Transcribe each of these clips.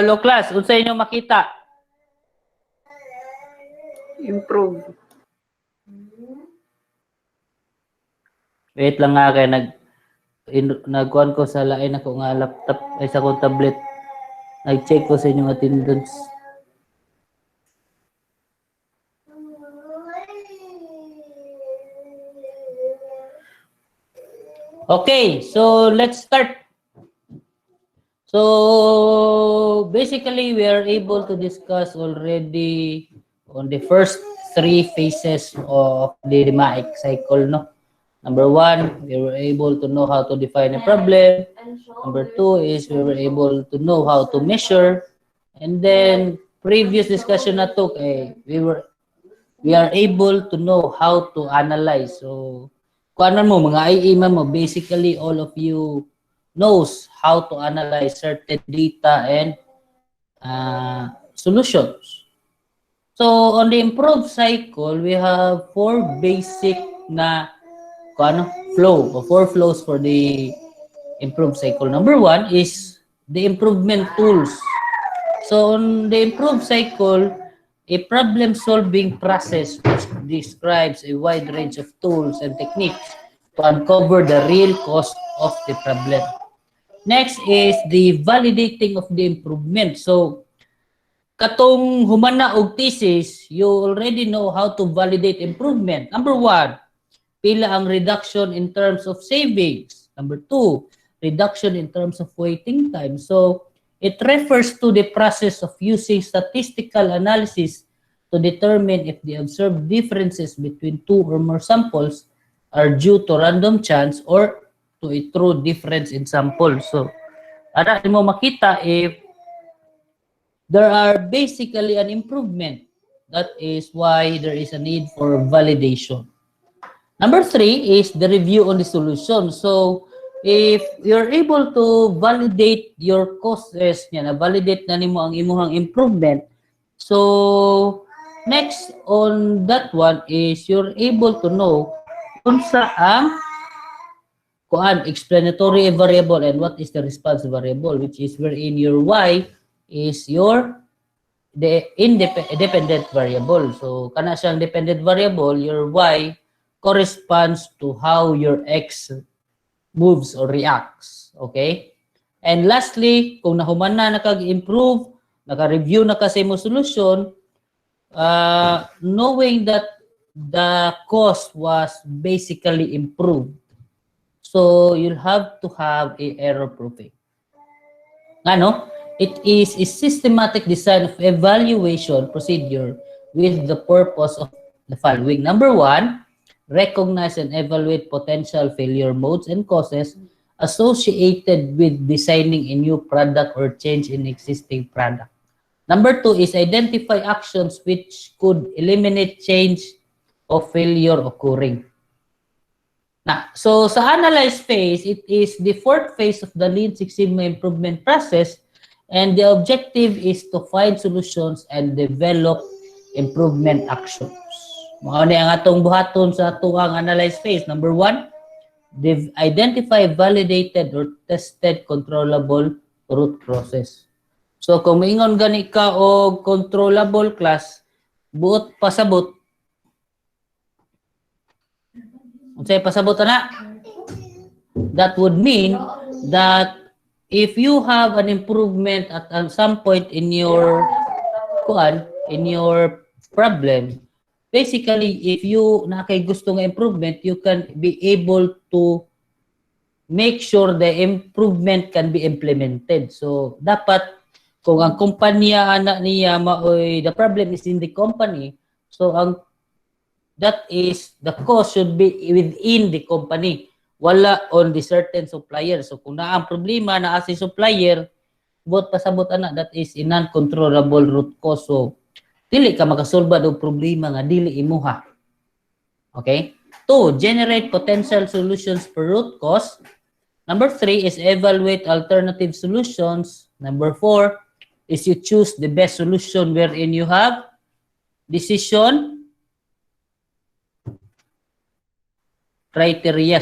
Lo class, unsa inyo makita? Improve. Wait lang nga kay nagkuhan ko sa lain ako nga laptop ay sa akong tablet. Nag-check ko sa inyong attendance. Okay, so let's start. So basically we are able to discuss already on the first three phases of the DMAIC cycle, no? Number one, we were able to know how to define a problem. Number two is we were able to know how to measure. And then previous discussion na to, we are able to know how to analyze. So kung ano mo, mga IE man mo, basically all of you knows how to analyze certain data and solutions. So on the improved cycle, we have four basic na flow or four flows for the improved cycle. Number one is the improvement tools. So on the improved cycle, a problem-solving process which describes a wide range of tools and techniques to uncover the real cause of the problem. Next is the validating of the improvement. So katong humana og thesis, you already know how to validate improvement. Number one, pila ang reduction in terms of savings. Number two, reduction in terms of waiting time. So it refers to the process of using statistical analysis to determine if the observed differences between two or more samples are due to random chance or to a true difference in samples. So, ara mo makita if there are basically an improvement. That is why there is a need for validation. Number three is the review on the solution. So, if you're able to validate your causes, validate na nimo ang imuhang improvement. So, next on that one is you're able to know unsa ang explanatory variable and what is the response variable, which is wherein your y is the independent variable. So, kana siyang dependent variable, your y corresponds to how your x moves or reacts. Okay? And lastly, kung nahuman na nakag-improve, naka-review na kasi mo solution, knowing that the cause was basically improved. So, you'll have to have a error proofing. Ano? It is a systematic design of evaluation procedure with the purpose of the following. Number one, recognize and evaluate potential failure modes and causes associated with designing a new product or change in existing product. Number two is identify actions which could eliminate change of failure occurring. Now, so sa analyze phase, it is the fourth phase of the Lean Six Sigma improvement process, and the objective is to find solutions and develop improvement actions. Mao ni ang atong buhaton sa tuang analyze phase. Number one, identify validated or tested controllable root process. So kung maingon gani ka og controllable class, buot pasabot. Unsay pasabot ana? That would mean that if you have an improvement at some point in your problem, basically if you na kay gusto nga improvement, you can be able to make sure the improvement can be implemented. So dapat kung ang kumpanya ana niya the problem is in the company, so that is the cost should be within the company, wala on the certain supplier. So kung na ang problema na si supplier, bot pasabot ana, that is a non-controllable root cause. So dili ka makasolba og problema nga dili imuha. Okay? 2, generate potential solutions per root cause. Number 3 is evaluate alternative solutions. Number 4 is you choose the best solution wherein you have decision criteria.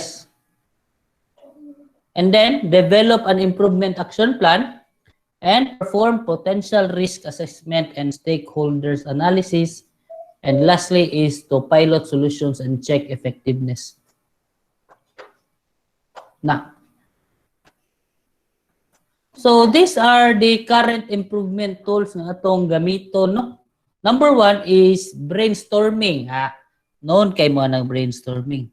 And then develop an improvement action plan. and perform potential risk assessment and stakeholders analysis. And lastly is to pilot solutions and check effectiveness. Now, so these are the current improvement tools na atong gamiton, no? Number one is brainstorming. Noon kay mo ng brainstorming.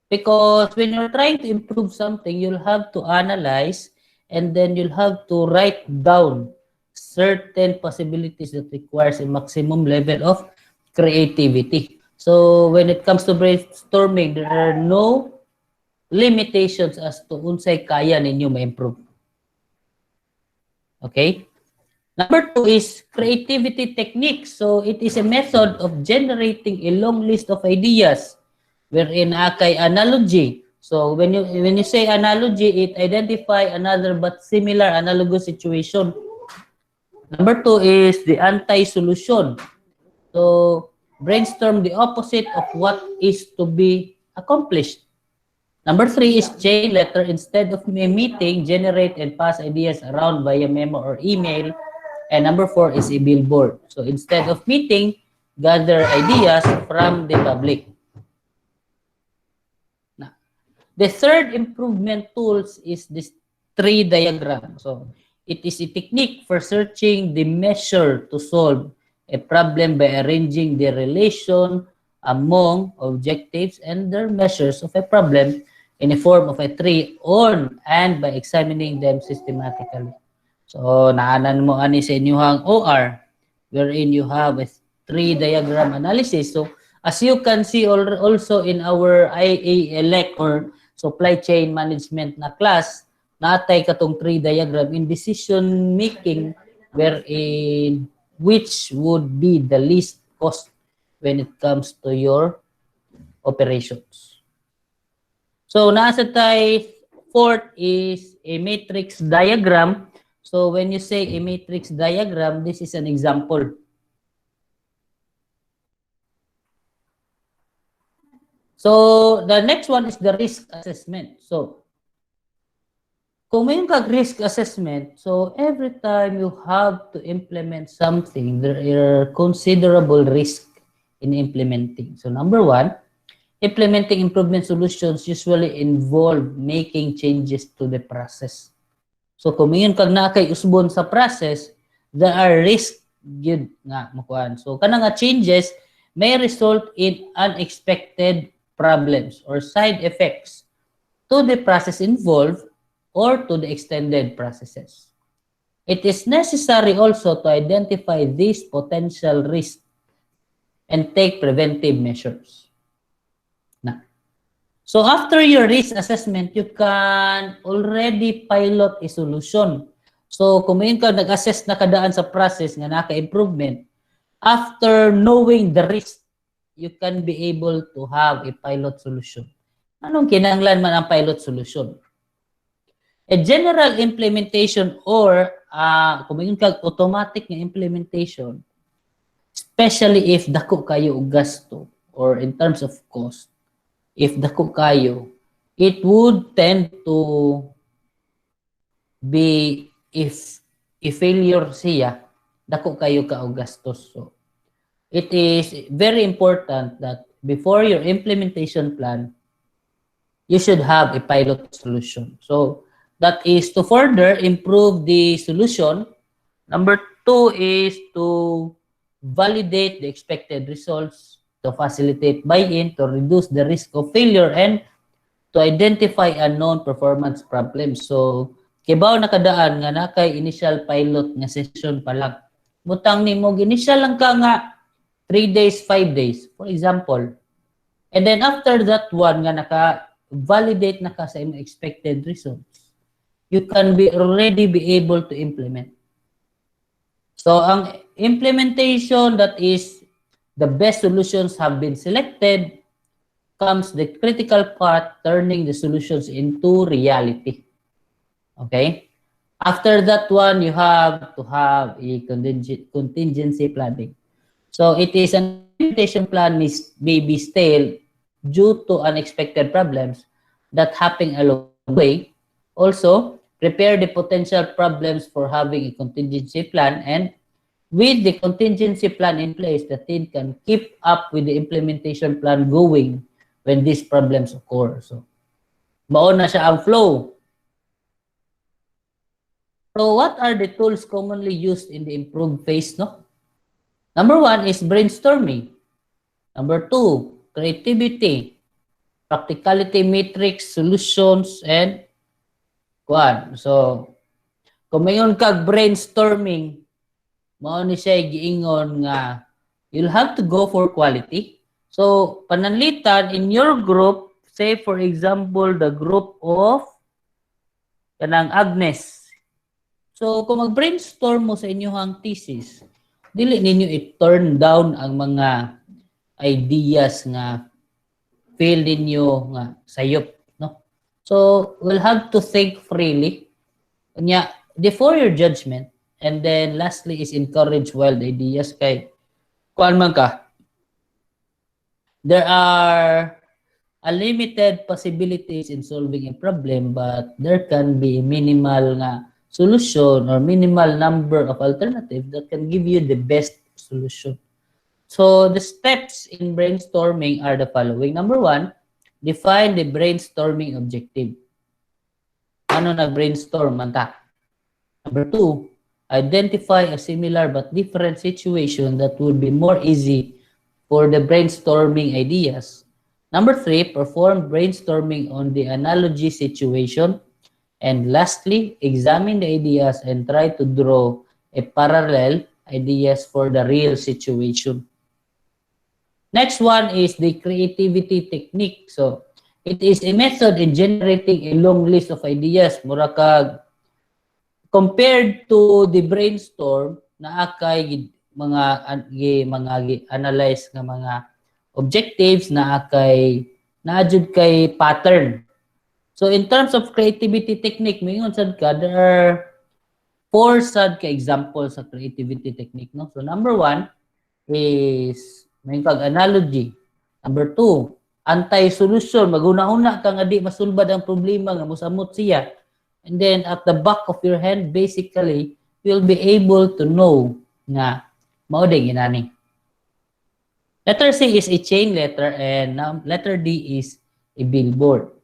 Because when you're trying to improve something, you'll have to analyze and then you'll have to write down certain possibilities that requires a maximum level of creativity. So when it comes to brainstorming, there are no limitations as to unsay kaya ninyo ma-improve. Okay? Number two is creativity techniques. So it is a method of generating a long list of ideas wherein kay analogy. So when you say analogy, it identify another but similar analogous situation. Number two is the anti-solution. So brainstorm the opposite of what is to be accomplished. Number three is chain letter. Instead of a meeting, generate and pass ideas around via memo or email. And number four is a billboard. So instead of meeting, gather ideas from the public. Now, the third improvement tools is this tree diagram. So it is a technique for searching the measure to solve a problem by arranging the relation among objectives and their measures of a problem in the form of a tree on and by examining them systematically. So, naanan mo ani sa inyuhang OR wherein you have a tree diagram analysis. So, as you can see also in our IA-ELEC or supply chain management na class, natay katong tree diagram in decision making wherein which would be the least cost when it comes to your operations. So, nasa tayo, fourth is a matrix diagram. So, when you say a matrix diagram, this is an example. So, the next one is the risk assessment. So, kung may risk assessment, so every time you have to implement something, there are considerable risk in implementing. So, number one, implementing improvement solutions usually involve making changes to the process. So kung mayon kag naa kay usbon sa process, there are risks gyud nga makuan. So kana nga changes may result in unexpected problems or side effects to the process involved or to the extended processes. It is necessary also to identify these potential risks and take preventive measures. So after your risk assessment, you can already pilot a solution. So kung may ka nag-assess na kadaan sa process nga naka-improvement, after knowing the risk, you can be able to have a pilot solution. Anong kinahanglan man ang pilot solution? A general implementation or kung may ka automatic nga implementation, especially if dako kayo og gasto or in terms of cost, if dako kayo, it would tend to be if failure siya, dako kayo ka og gastos. So, it is very important that before your implementation plan, you should have a pilot solution. So, that is to further improve the solution. Number two is to validate the expected results, to facilitate buy-in, to reduce the risk of failure, and to identify unknown performance problems. So, kibaw nakadaan nga na kay initial pilot nga session pa lang. Butang ni mo, initial lang ka nga 3 days, 5 days, for example. And then after that one nga naka-validate na ka sa imong expected results, you can already be able to implement. So, ang implementation that is the best solutions have been selected, comes the critical part, turning the solutions into reality. Okay? After that one, you have to have a contingency planning. So it is an implementation plan may be stale due to unexpected problems that happen along the way. Also, prepare the potential problems for having a contingency plan, and with the contingency plan in place, the team can keep up with the implementation plan going when these problems occur. So, mao na siya ang flow. So, what are the tools commonly used in the improved phase, no? Number 1 is brainstorming. Number 2, creativity, practicality matrix, solutions, and kuan. So, kung mayon kag brainstorming, mao ni siya giingon nga you'll have to go for quality. So, pananlitan in your group, say for example, the group of kanang Agnes. So, kung mag-brainstorm mo sa inyong thesis, dili ninyo i-turn down ang mga ideas nga feel ninyo nga sayop, no? So, we'll have to think freely. Kanya, before your judgment, and then lastly is encourage wild ideas kay kuan man ka. There are unlimited possibilities in solving a problem, but there can be minimal nga solution or minimal number of alternatives that can give you the best solution. So the steps in brainstorming are the following. Number 1, define the brainstorming objective. Ano nag-brainstorm man ta? Number 2, identify a similar but different situation that would be more easy for the brainstorming ideas. Number 3, perform brainstorming on the analogy situation. And lastly, examine the ideas and try to draw a parallel ideas for the real situation. Next one is the creativity technique. So, it is a method in generating a long list of ideas. Mura kag compared to the brainstorm na akay mga analyze nga mga objectives na akay naadjud kay pattern. So in terms of creativity technique, mingon sad ka, there are 4 sad ka examples sa creativity technique, no? So number 1 is may kag analogy. Number 2, anti-solution, maguna-una ka nga di masulbad ang problema nga mosamot siya. And then at the back of your hand, basically, you'll be able to know nga mao din inani. Letter C is a chain letter and letter D is a billboard.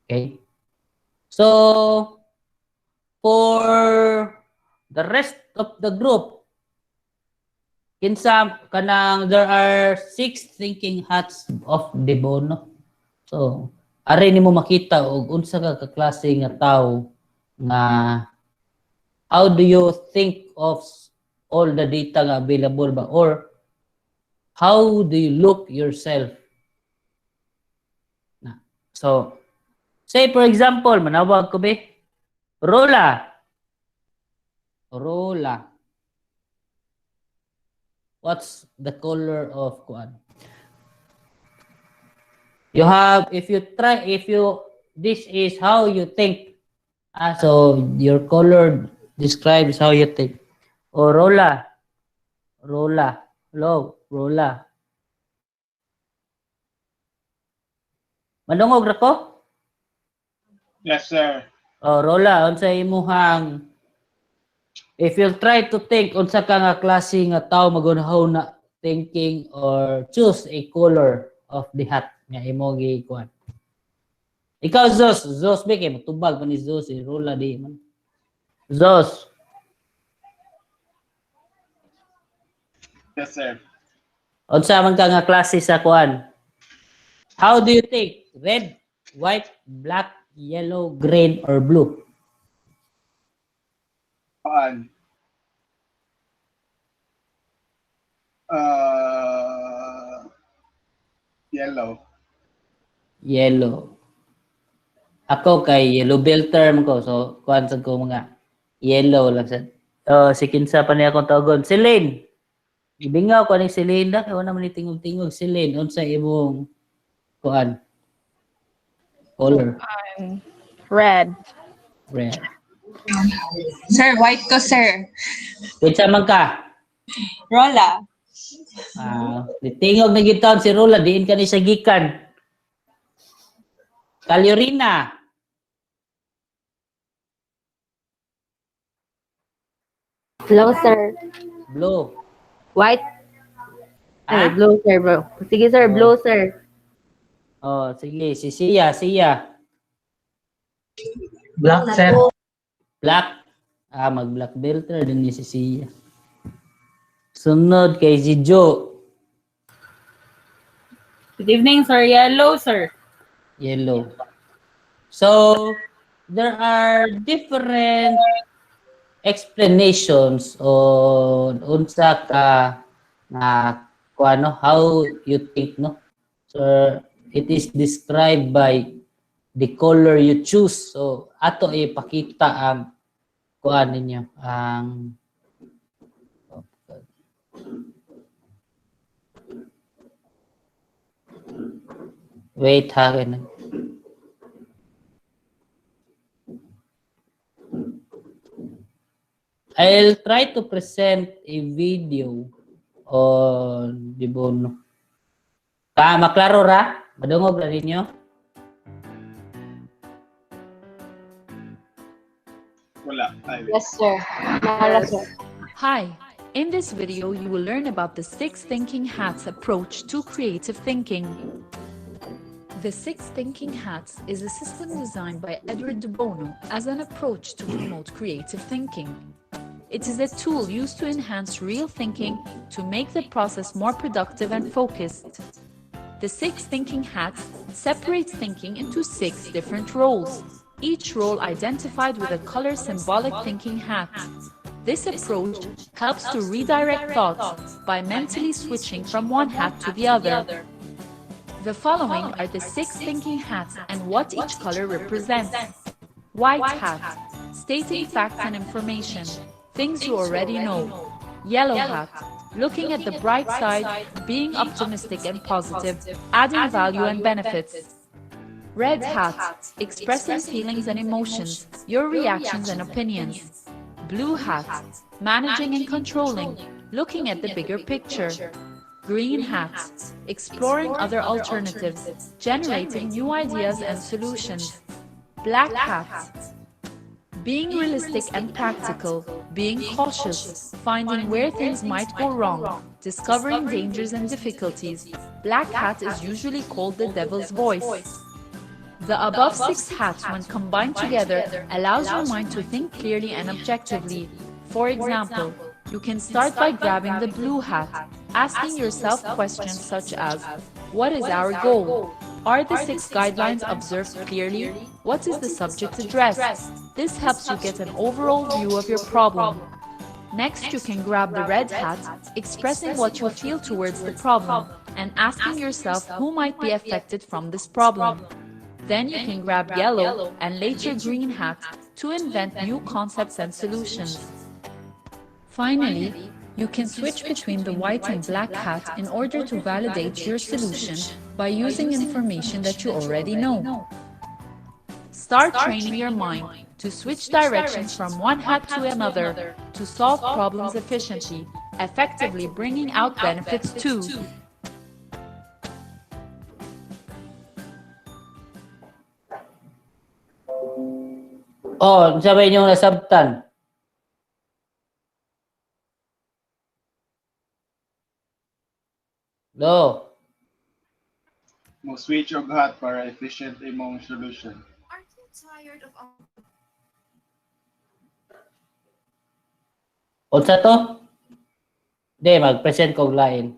Okay? So, for the rest of the group, kinsa kanang there are 6 thinking hats of Debono. So, ari nimo makita og unsa ka kaklase nga tawo nga how do you think of all the data nga available ba, or how do you look yourself? So, say for example, manawag ko be, Rola. What's the color of kuan? You have, if you, this is how you think. So your color describes how you think. O Rola. Hello, Rola. Madungog ra ko? Yes, sir. O Rola, unsa imuhang, if you try to think unsa ka nga klase nga tawo magunahon na thinking or choose a color of the hat nga imo gikuan. Ikaw Zos be kay matubag man ni Zos, Rola di man. Zos. Yes, sir. Unsa man ka nga klase sa kuan? How do you think? Red, white, black, yellow, green, or blue? Paan? Yellow. Yellow. Ako kay yellow bell term ko. So, kuan sa ko mga yellow lang sa. Si kinsa pa niya akong tawagon. Celine. Ibingaw ko ni Celine da. Kaya naman ni tingog-tingog. Celine, unsa imong kuan? Color. Red. Red. Sir, white ko, sir. Kinsa man ka? Rola. Tingog na gitaon si Rola. Diin ka ni sa gikan. Kalyorina. Blue, sir. Blue. White. Ay, Ah? blue, sir, bro. Sige, sir. Oh. Blue, sir. Oh, sige. Si Sia. Black, sir. Black. Mag-black belter din ni si Sia. Sunod kay si Joe. Good evening, sir. Yellow, sir. Yellow. So, there are different explanations on unsa ka na kuano how you think, no? So, it is described by the color you choose. So, ato ipakita ang kuan ninyo, ang wait ha, ganun. I'll try to present a video on Dibono. Maklaro ra? Madungog ra ninyo? Wala. Ay, Yes, sir. Wala, sir. Hi, in this video you will learn about the 6 Thinking Hats approach to creative thinking. The 6 Thinking Hats is a system designed by Edward de Bono as an approach to promote creative thinking. It is a tool used to enhance real thinking to make the process more productive and focused. The 6 Thinking Hats separates thinking into 6 different roles, each role identified with a color symbolic thinking hat. This approach helps to redirect thoughts by mentally switching from one hat to the other. The following are the 6 thinking hats and what each color represents. White hat, stating facts and information, things you already know. Yellow hat, looking at the bright side, being optimistic and positive, adding value and benefits. Red hat, expressing feelings and emotions, your reactions and opinions. Blue hat, managing and controlling, looking at the bigger picture. Green hat, exploring other alternatives, generating new ideas and solutions. Black hat, being realistic and practical, being cautious, finding where things might go wrong, discovering dangers and difficulties. Black hat is usually called the devil's voice. The above 6 hats, when combined together, allows your mind to think clearly and objectively. For example, you can start by grabbing the blue hat, asking yourself questions such as, what is our goal? Are the 6 guidelines observed clearly? What is the subject addressed? This helps you get an overall view of your problem. Next, you can grab the red hat, expressing what you feel towards the problem, and asking yourself who might be affected from this problem. Then you can grab yellow and later green hat to invent new concepts and solutions. Finally, you can switch between the white and black hat in order to validate your solution by using information that you already know. Start training your mind to switch directions from one hat to another to solve problems efficiently, effectively bringing out benefits too. Oh, sabay nyo nasabtan. Do. mo switch og hat para efficient imong solution. Aren't you tired of Unsa to? Di, mag-present kog lain.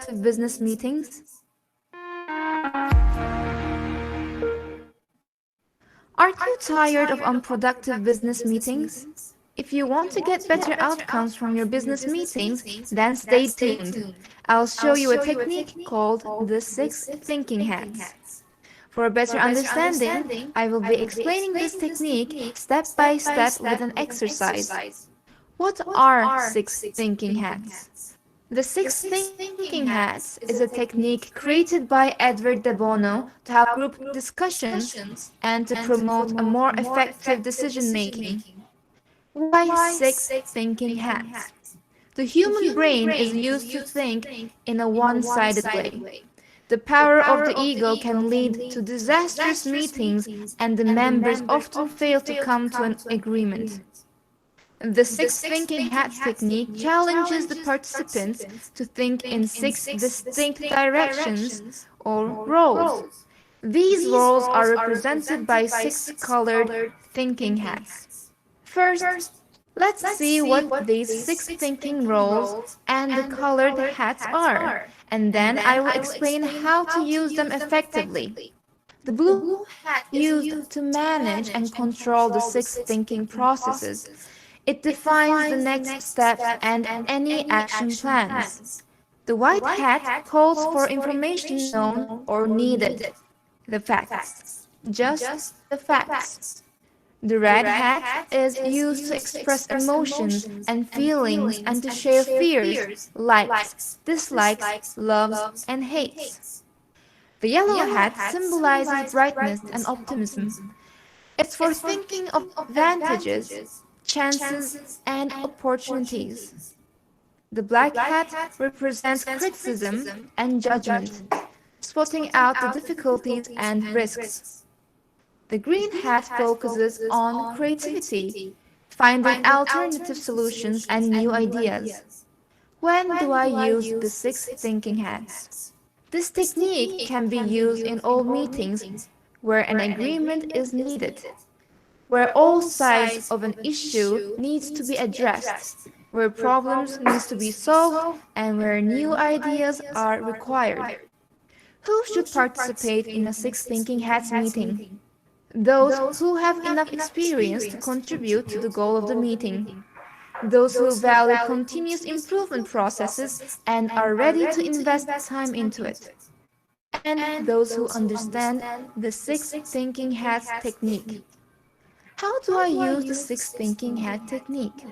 productive business meetings? Aren't you tired of unproductive business meetings? If you want to get better outcomes from your business meetings, then stay tuned. I'll show you a technique called the 6 Thinking Hats. For a better understanding, I will be explaining this technique step by step with an exercise. What are 6 Thinking Hats? The 6 Thinking Hats is a technique created by Edward de Bono to have group discussions and to promote a more effective decision-making. Why 6 Thinking Hats? The human brain is used to think in a one-sided way. The power of the ego can lead to disastrous meetings, and the members often fail to come to an agreement. The six thinking hats technique challenges the participants to think in six distinct directions or roles. These roles are represented by six colored thinking hats. First, let's see what these six thinking roles and the colored hats are, and then I will explain how to use them effectively. The blue hat used to manage and control the six thinking processes. It defines the next steps and any action plans. The white hat calls for information known or needed. The facts. Just the facts. The red hat is used to express emotions and feelings and to share fears, likes, dislikes, loves, and hates. The yellow hat symbolizes brightness and optimism. It's for thinking of advantages, chances, and opportunities. The black hat represents criticism and judgment, spotting out the difficulties and risks. The green hat focuses on creativity, finding alternative solutions and new ideas. When do I use the six thinking hats? This technique can be used in all meetings where an agreement is needed, where all sides of an issue needs to be addressed, where problems need to be solved, and where new ideas are required. Who should participate in a six thinking hats meeting? Those who have enough experience to contribute to the goal of the meeting. Those who value continuous improvement processes and are ready to invest time into it. And those who understand the six thinking hats technique. How do I use the six thinking hat technique?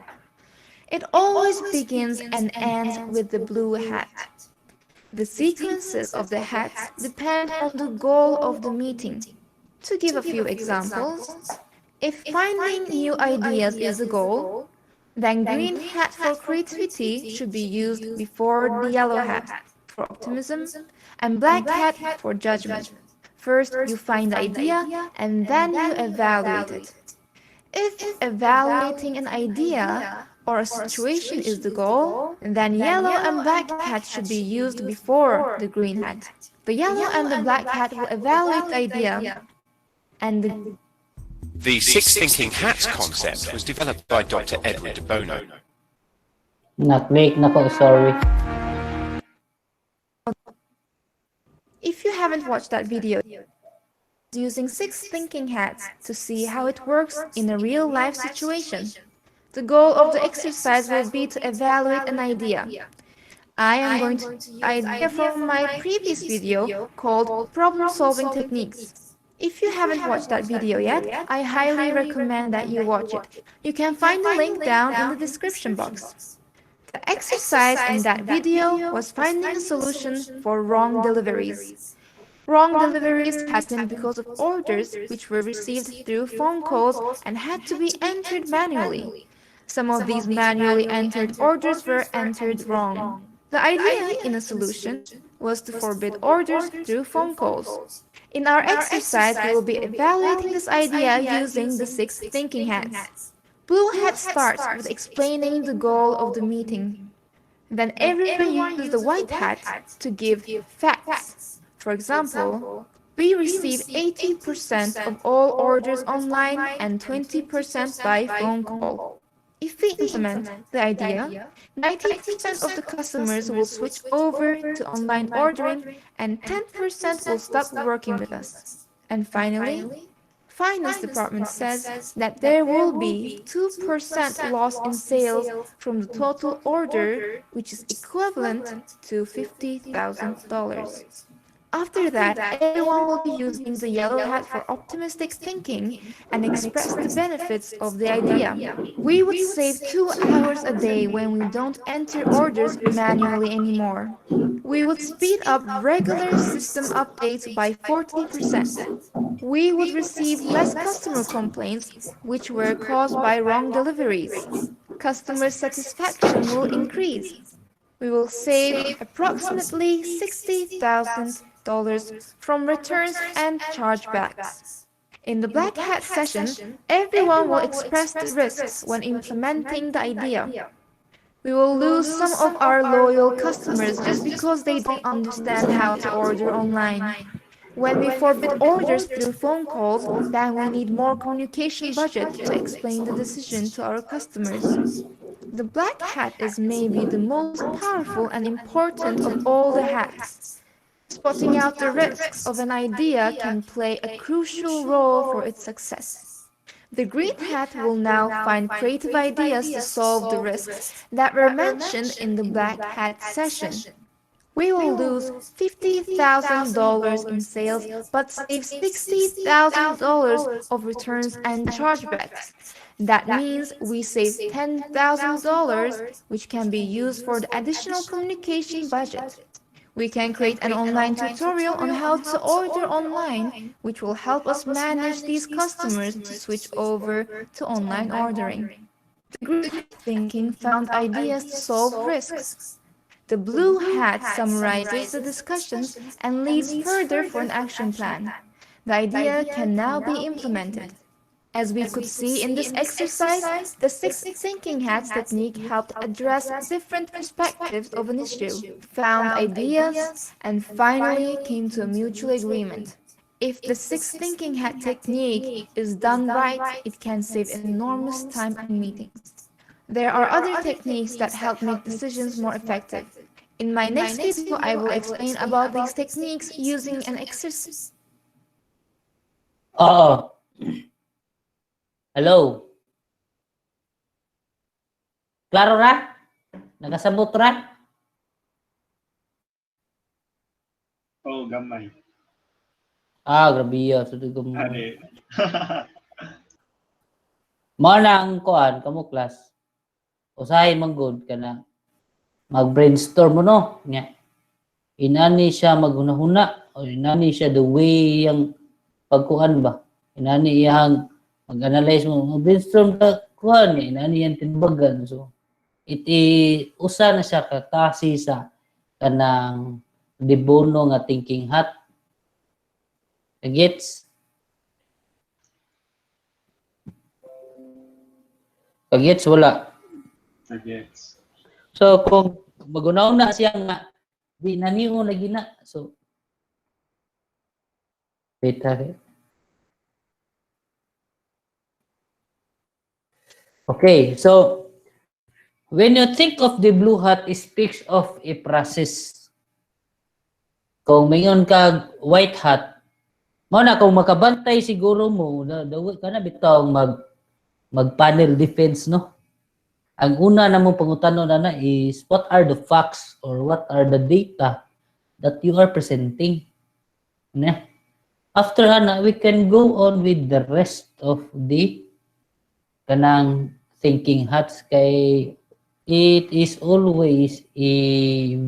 It always begins and ends with the blue hat. The sequences of the hats depend on the goal of the meeting. To give a few examples, if finding new ideas is the goal, then green hat for creativity should be used before the yellow hat for optimism and black hat for judgment. First, you find the idea and then you evaluate it. If evaluating an idea or a situation is the goal, then yellow and black hat should be used before the green hat. The yellow and the black hat will evaluate the idea, and The Six Thinking Hats concept was developed by Dr. Edward de Bono. Naklik na ko, sorry. if you haven't watched that video, using six thinking hats to see how it works in a real-life situation. The goal of the exercise will be to evaluate an idea. I am going to use an idea from my previous video called Problem-Solving Techniques. If you haven't watched that video yet, I highly recommend that you watch it. You can find the link down in the description box. The exercise in that video was finding a solution for wrong deliveries. Wrong deliveries happened because of orders which were received through phone calls and had to be entered manually. Some of these manually entered orders were entered wrong. The idea in a solution was to forbid orders through phone calls. In our exercise, we will be evaluating this idea using the six thinking hats. Blue hat starts with explaining the goal of the meeting. Then everyone uses the white hat to give facts. For example, we receive 80% of all orders online and 20% by phone call. If we implement the idea, 90% of the customers will switch over to online ordering and 10% will stop working with us. And finally, Finance Department says that there will be 2% loss in sales from the total order, which is equivalent to $50,000. After that, everyone will be using the yellow hat for optimistic thinking and express the benefits of the idea. We would save 2 hours a day when we don't enter orders manually anymore. We would speed up regular system updates by 40%. We would receive less customer complaints, which were caused by wrong deliveries. Customer satisfaction will increase. We will save approximately $60,000 from returns and chargebacks. In the Black Hat session, everyone will express the risks when implementing the idea. We will lose some of our loyal customers just because they don't understand how to order online. When we forbid orders through phone calls, then we need more communication budget to explain the decision to our customers. The Black Hat is maybe the most powerful and important of all the hats. Spotting out the risks of an idea can play a crucial role for its success. The Green Hat will now find creative ideas to solve the risks that were mentioned in the Black Hat session. We will lose $50,000 in sales but save $60,000 of returns and chargebacks. That means we save $10,000, which can be used for the additional communication budget. We can create an online tutorial on how to order online, which will help us manage these customers to switch over to online ordering. The group thinking found ideas to solve risks. The Blue Hat summarizes the discussions and leads further for an action plan. The idea can now be implemented. As we could see in this exercise, the 6 thinking hats technique helped address different perspectives of an issue, found ideas, and finally came to a mutual agreement. If the 6 thinking hat technique is done right, it can save enormous time in meetings. There are other techniques that help make decisions more effective. In my next video, I will explain about these techniques using an exercise. Hello. Klaro ra? Nagasabot ra? Oh, gamay. Grabe yun. So, Ari. Mao na ang kuan kamo class. Usahay man good ka na mag-brainstorm mo no nya. Inani siya maghunahuna o inani siya the way yang pagkuan ba. Inani iyang mag-analyze mo, brainstorm ka kuan inani yan tinbagan. So it usa na siya kakasi sa kanang debono nga thinking hat. Gets? Kagets wala. Gets. So kung magunaw na siya nga di naniho na gina. So wait ha. Okay, so when you think of the blue hat, it speaks of a process. Kung mayon ka white hat, mo na kung makabantay siguro mo, daw ka na bitaw mag-panel defense, no? Ang una na mong pangutano na is what are the facts or what are the data that you are presenting? Ne? After na, we can go on with the rest of the kanang thinking hats kay it is always a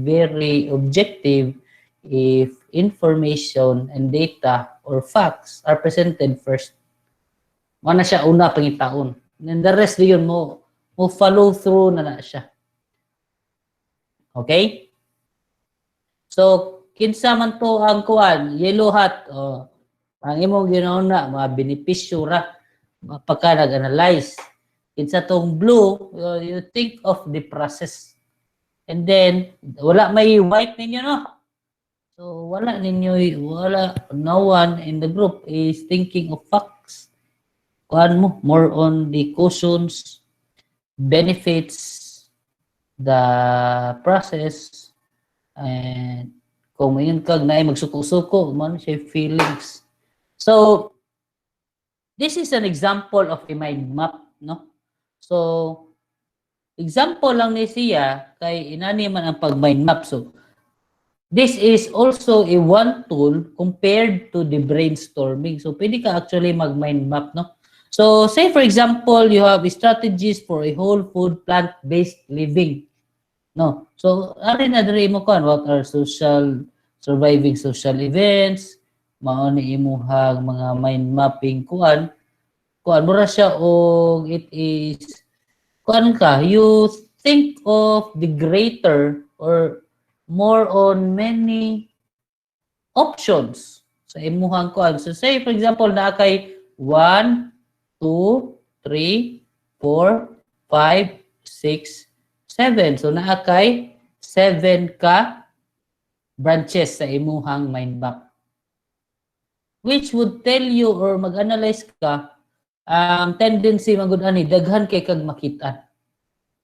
very objective if information and data or facts are presented first. Mo na siya una pangitaon. And the rest yun mo follow through na siya. Okay? So kinsa man to ang kuan, yellow hat ang imong ginauna mga benepisyo ra pagka nag-analyze. Kinsa tong blue, you think of the process. And then wala may white ninyo no. So wala no one in the group is thinking of facts. Kuan mo more on the cautions, benefits, the process, and kung mayon kag naay magsuko-suko man siya feelings. So this is an example of a mind map, no? So example lang ni siya kay inani man ang pag mind map. So this is also a one tool compared to the brainstorming. So pwede ka actually mag mind map, no? So say for example you have strategies for a whole food plant-based living, no? So ari na diri mo kan what are surviving social events, mao ni imuhang mga mind mapping kuan mo ra siya og it is kuan ka you think of the greater or more on many options sa imuhang kuan. So say for example na kay 1, 2, 3, 4, 5, 6, 7. So naa kay 7 ka branches sa imuhang mind map. Which would tell you or mag-analyze ka ang tendency magud ani daghan kay kag makita.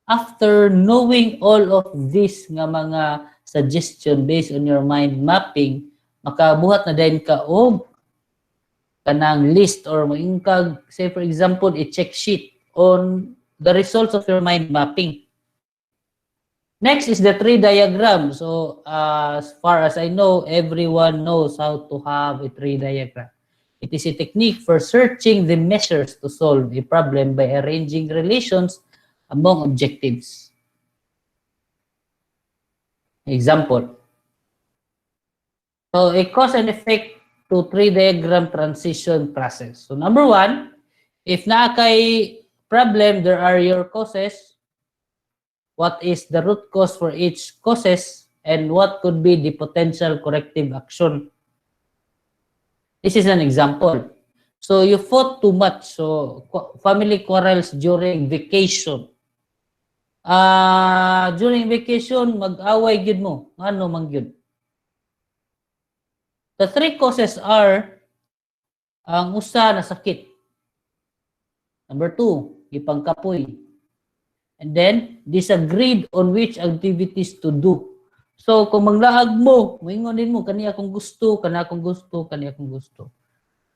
After knowing all of this nga mga suggestion based on your mind mapping, makabuhat na din ka og kanang list or maingkag, say for example, a check sheet on the results of your mind mapping. Next is the tree diagram. So as far as I know, everyone knows how to have a tree diagram. It is a technique for searching the measures to solve a problem by arranging relations among objectives. Example. So a cause and effect to tree diagram transition process. So number one, if na kay problem, there are your causes. What is the root cause for each causes and what could be the potential corrective action? This is an example. So you fought too much. So family quarrels during vacation. During vacation, mag-away gyud mo. Ano man gyud? The three causes are ang usa na sakit. Number two, ipangkapoy. And then, disagreed on which activities to do. So, kung maglaag mo, moingon din mo, kani akong gusto, kani akong gusto, kani akong gusto.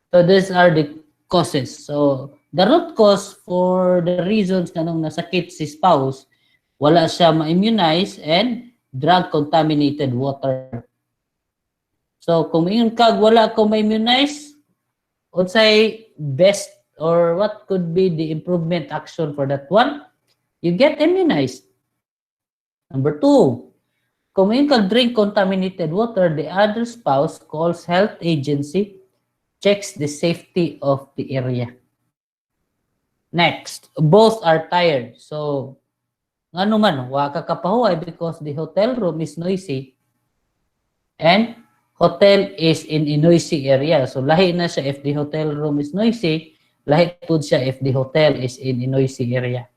So, these are the causes. So, the root cause for the reasons kanong nasakit si spouse, wala siya ma-immunize and drug-contaminated water. So, kung ingon kag wala ko ma-immunize, unsay best or what could be the improvement action for that one? You get immunized. Number two, kung ingon kag drink contaminated water, the other spouse calls health agency, checks the safety of the area. Next, both are tired. So, ngano man, wa ka kapahuway because the hotel room is noisy and hotel is in a noisy area. So, lahi na siya if the hotel room is noisy, lahi po siya if the hotel is in a noisy area.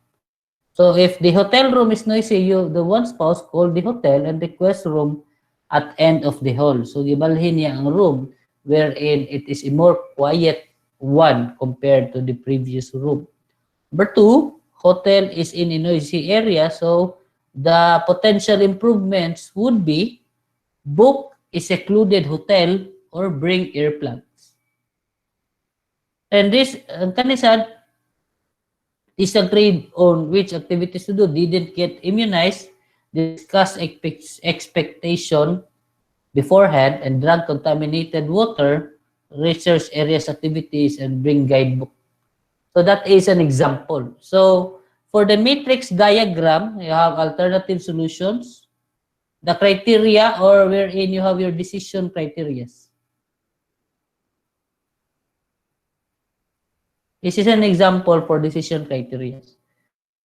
So, if the hotel room is noisy, the one spouse call the hotel and request room at end of the hall. So, gibalhin niya ang room wherein it is a more quiet one compared to the previous room. Number two, hotel is in a noisy area, so the potential improvements would be book a secluded hotel or bring earplugs. And this, kanisan, disagreed on which activities to do, didn't get immunized, discuss expectation beforehand, and drug contaminated water, research areas activities, and bring guidebook. So that is an example. So for the matrix diagram, you have alternative solutions, the criteria or wherein you have your decision criteria. This is an example for decision criteria.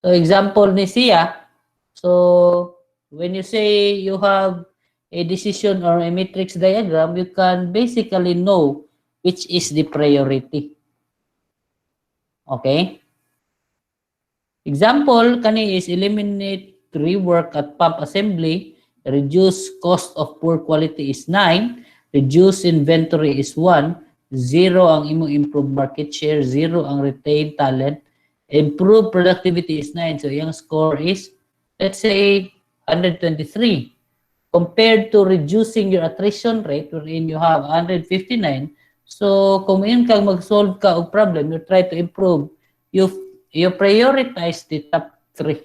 So example ni siya, so when you say you have a decision or a matrix diagram, you can basically know which is the priority. Okay? Example, kani is eliminate rework at pump assembly, reduce cost of poor quality is 9, reduce inventory is 1, 0 ang imo improve market share, 0 ang retain talent, improve productivity is 9. So yung score is, let's say, 123. Compared to reducing your attrition rate wherein you have 159. So kung yun kang mag-solve ka og problem, you try to improve, you prioritize the top 3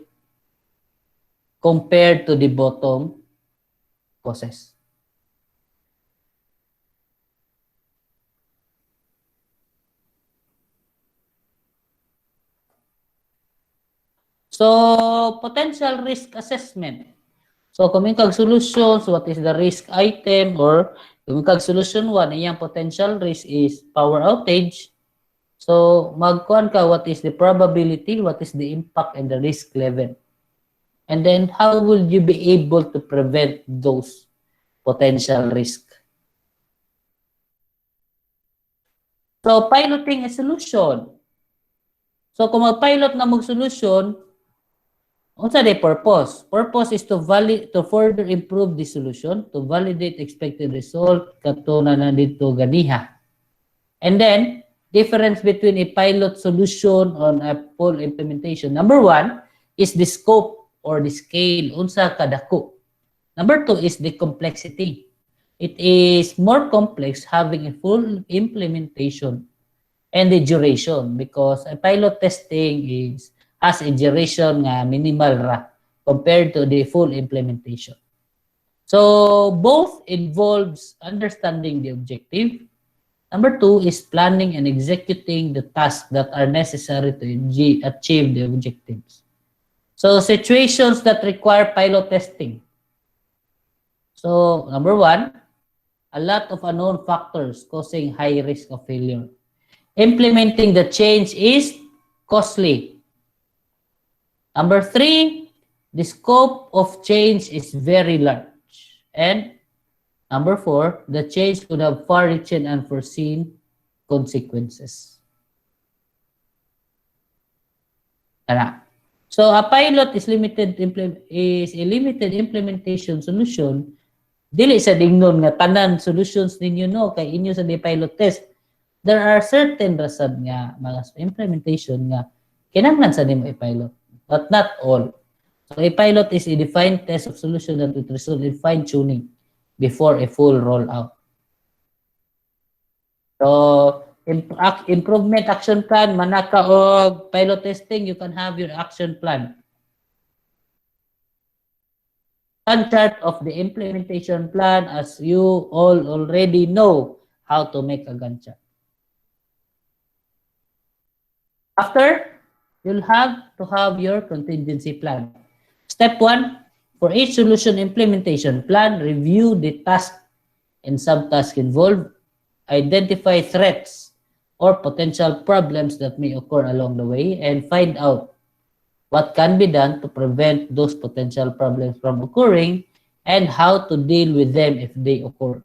compared to the bottom causes. So, potential risk assessment. So, kung may solutions, what is the risk item? Or kung may solution 1, iyang potential risk is power outage. So, magkuhan ka what is the probability, what is the impact, and the risk level. And then, how will you be able to prevent those potential risk? So, piloting a solution. So, kung mag-pilot na mag-solution, unsa day purpose? Purpose is to further improve the solution, to validate expected result, katuna na dito ganiha. And then, difference between a pilot solution on a full implementation. Number 1 is the scope or the scale, unsa kadako. Number 2 is the complexity. It is more complex having a full implementation and the duration because a pilot testing has a duration nga minimal ra compared to the full implementation. So both involves understanding the objective. Number 2 is planning and executing the tasks that are necessary to achieve the objectives. So situations that require pilot testing. So number 1, a lot of unknown factors causing high risk of failure. Implementing the change is costly. Number 3, the scope of change is very large. And number 4, the change could have far-reaching and unforeseen consequences. So a pilot is a limited implementation solution. Dili sa dingnon nga tanan solutions ninyo no kay inyo sa pilot test. There are certain rason nga mga implementation nga kinahanglan sa nimo i-pilot, but not all. So a pilot is a defined test of solution that would result in fine-tuning before a full rollout. So improvement action plan, manaka og pilot testing, you can have your action plan. One chart of the implementation plan as you all already know how to make a Gantt chart. After, you'll have to have your contingency plan. Step 1, for each solution implementation plan, review the task and subtask involved, identify threats or potential problems that may occur along the way, and find out what can be done to prevent those potential problems from occurring and how to deal with them if they occur.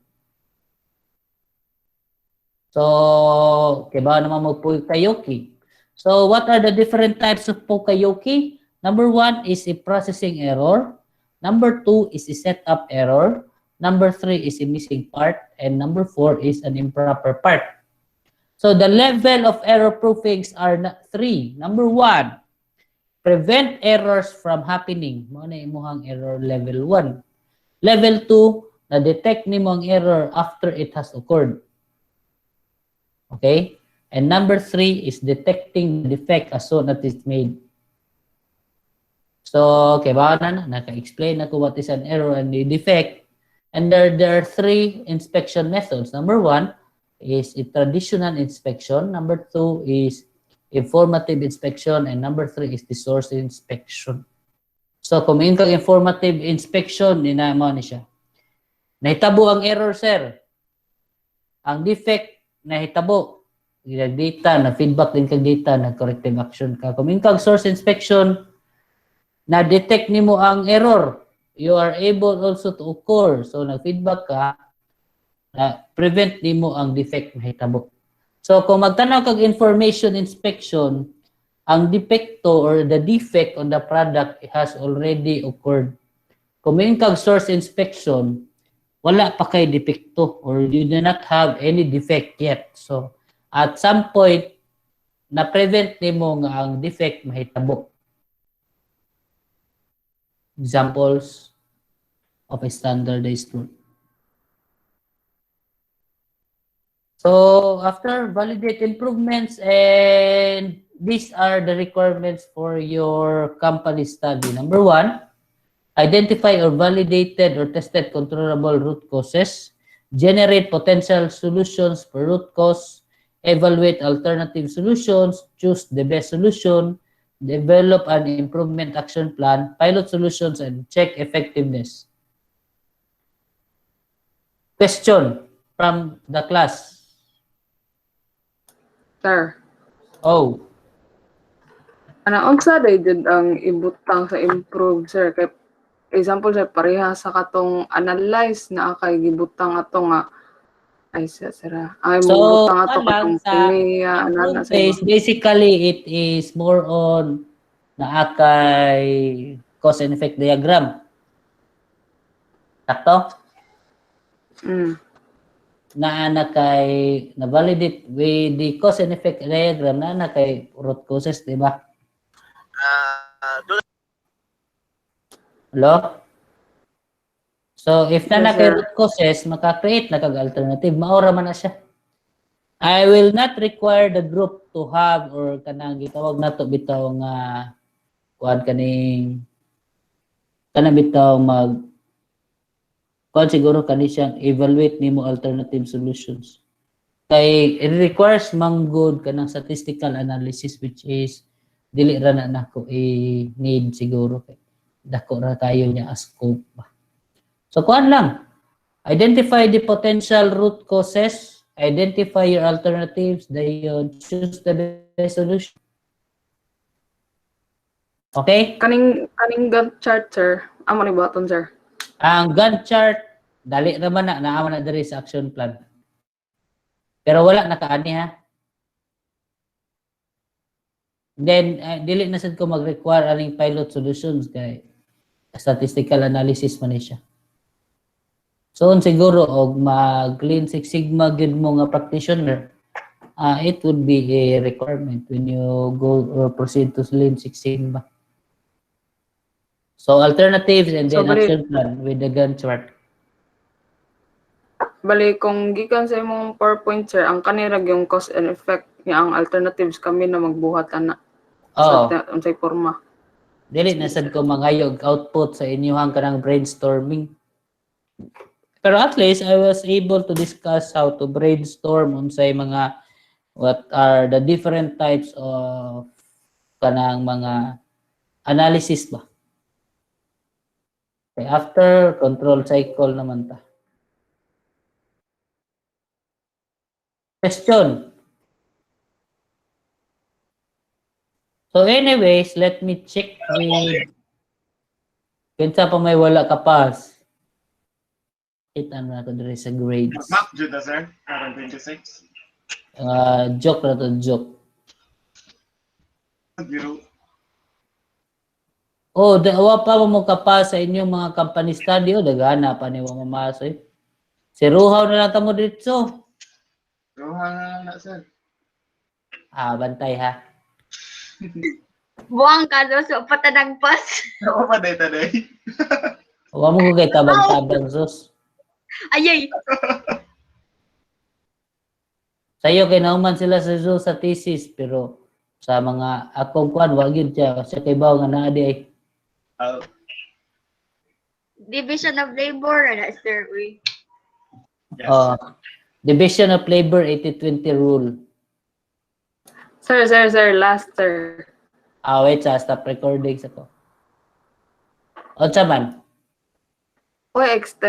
So, ba naman mo Pukayoki? So, what are the different types of Pukayoki? Number 1 is a processing error. Number 2 is a setup error. Number 3 is a missing part. And number 4 is an improper part. So, the level of error proofings are 3. Number 1, prevent errors from happening. Mo na imuhang error level 1. Level 2, na-detect nimo ang error after it has occurred. Okay? And number 3 is detecting the defect as soon as it's made. So, okay ba na? Naka-explain ako what is an error and the defect. And there are 3 inspection methods. Number 1 is a traditional inspection. Number 2 is informative inspection, and number 3 is the source inspection. So, kung may informative inspection, ninamo ni siya. Nahitabo ang error, sir. Ang defect, nahitabo. Data, na-feedback din kag data, na-corrective action ka. Kung may source inspection, na-detect nimo ang error. You are able also to occur. So, nag-feedback ka, na-prevent nimo ang defect nahitabo. So, kung magtanaw kag information inspection, ang depekto or the defect on the product has already occurred. Kung may kag source inspection, wala pa kay depekto or you do not have any defect yet. So, at some point, na-prevent nimo nga ang defect mahitabo. Examples of a standardized rule. So, after validate improvements, and these are the requirements for your company study. Number 1, identify or validated or tested controllable root causes, generate potential solutions per root cause, evaluate alternative solutions, choose the best solution, develop an improvement action plan, pilot solutions, and check effectiveness. Question from the class. Sir, Oh, unsa day jud ang ibutang sa improve, sir? Kay example sir, pareha sa katong analyze na kay gibutang ato nga Ay, sir. Ay, So, mabutang ato alang katong sa piniya, anana improve sa phase, basically, it is more on naa kay cause and effect diagram. Sakto? Na kay na-validate with the cause and effect diagram na kay root causes, di ba? Hello? So, if na Yes, kay sir. root causes, maka-create na kag alternative. Maura man na siya. I will not require the group to have or kanang gitawag nato bitaw nga kuan kanang bitaw kuan siguro kani siyang evaluate nimo alternative solutions. Kay it requires manggod kanang statistical analysis which is dili ra na nako i-need siguro kay dako ra kayo niya as scope ba. So kuan lang. Identify the potential root causes, identify your alternatives, then choose the best solution. Okay? Kaning Gantt chart, sir. Amo ni button, sir. Ang Gantt chart, dali naman naaman na diri sa action plan. Pero wala nakaani ha. Then, dili na sad ko mag-require aning pilot solutions kay statistical analysis man ni siya. So, siguro, og mag-Lean Six Sigma gyud mo nga practitioner, it would be a requirement when you go or proceed to Lean Six Sigma. So, alternatives and then So, action plan with the Gantt chart. Bali, kung gikan sa imong PowerPoint, sir, ang kanirag yung cause and effect niya, ang alternatives kami na magbuhat na Oo. sa unsay forma. Dili na sad ko mangayog output sa inyong kanang brainstorming. Pero at least I was able to discuss how to brainstorm unsay mga what are the different types of kanang mga analysis ba. Okay, after control cycle naman ta. Question. So anyways, let me check with kinsa pa may wala ka pass. Kita na ako diri sa grades. Map jud na, sir. Karon 26. Joke na to, joke. Biro. Oh, dawa pa mo kapas sa inyong mga company study o dagana pa ni mo mamasoy. Si Ruhaw na lang tamo dito. Ruha na, sir. Bantay ha. Buang ka doon sa patanang pas. Oo pa, day. Wa mo ko kay tabang-tabang sus. Ayay. Sayo kay nauman sila sa sus sa thesis pero sa mga akong kuan wa gyud siya kasi kay bawo nga naa di ay. Division of Labor, na sir. Uy. Yes. Division of Labor 80-20 rule. Sir, last, sir. Wait, stop recording sa ko. Unsa man? O extend